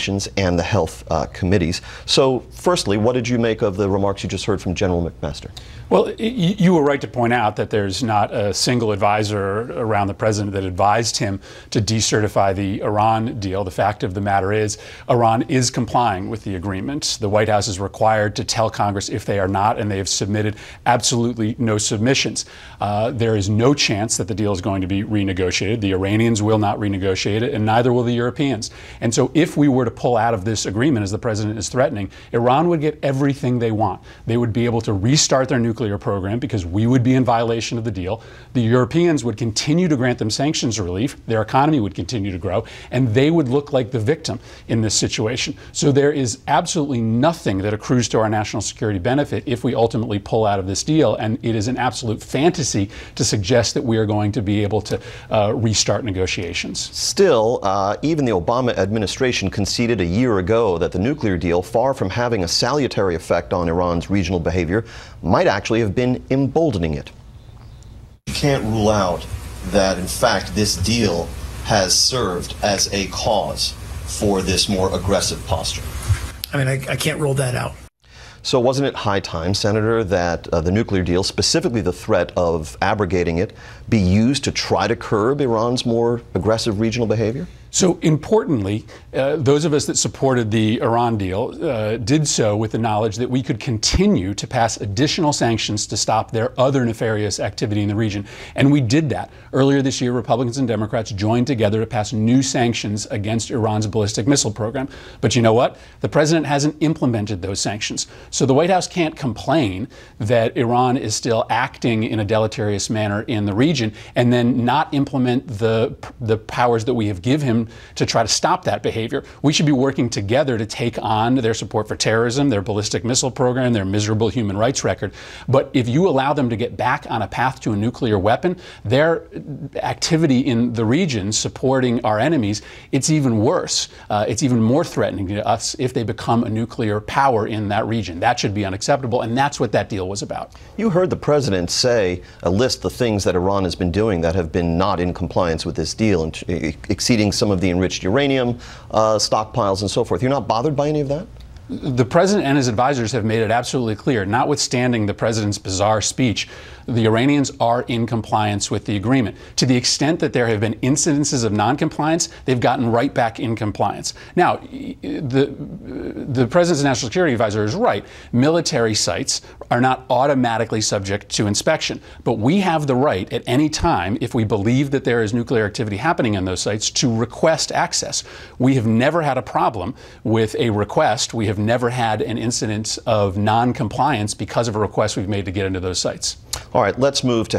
sanctions and the health committees. So, firstly, what did you make of the remarks you just heard from General McMaster? Well, you were right to point out that there's not a single advisor around the president that advised him to decertify the Iran deal. The fact of the matter is, Iran is complying with the agreement. The White House is required to tell Congress if they are not, and they have submitted absolutely no submissions. There is no chance that the deal is going to be renegotiated. The Iranians will not renegotiate it, and neither will the Europeans. And so if we were to pull out of this agreement, as the president is threatening, Iran would get everything they want. They would be able to restart their nuclear program because we would be in violation of the deal. The Europeans would continue to grant them sanctions relief. Their economy would continue to grow, and they would look like the victim in this situation. So there is absolutely nothing that accrues to our national security benefit if we ultimately pull out of this deal, and it is an absolute fantasy to suggest that we are going to be able to restart negotiations. Still, even the Obama administration conceded a year ago that the nuclear deal, far from having a salutary effect on Iran's regional behavior, might actually have been emboldening it. You can't rule out that, in fact, this deal has served as a cause for this more aggressive posture. I mean, I can't rule that out. So wasn't it high time, Senator, that the nuclear deal, specifically the threat of abrogating it, be used to try to curb Iran's more aggressive regional behavior? So importantly, those of us that supported the Iran deal did so with the knowledge that we could continue to pass additional sanctions to stop their other nefarious activity in the region. And we did that. Earlier this year, Republicans and Democrats joined together to pass new sanctions against Iran's ballistic missile program. But you know what? The president hasn't implemented those sanctions. So the White House can't complain that Iran is still acting in a deleterious manner in the region and then not implement the powers that we have given him to try to stop that behavior. We should be working together to take on their support for terrorism, their ballistic missile program, their miserable human rights record. But if you allow them to get back on a path to a nuclear weapon, their activity in the region supporting our enemies, it's even worse. It's even more threatening to us if they become a nuclear power in that region. That should be unacceptable, and that's what that deal was about. You heard the president list the things that Iran has been doing that have been not in compliance with this deal, and exceeding some of the enriched uranium stockpiles and so forth. You're not bothered by any of that? The president and his advisors have made it absolutely clear, notwithstanding the president's bizarre speech, the Iranians are in compliance with the agreement. To the extent that there have been incidences of noncompliance, they've gotten right back in compliance. Now, the president's national security advisor is right. Military sites are not automatically subject to inspection, but we have the right at any time, if we believe that there is nuclear activity happening in those sites, to request access. We have never had a problem with a request. We have never had an incident of non-compliance because of a request we've made to get into those sites. All right, let's move to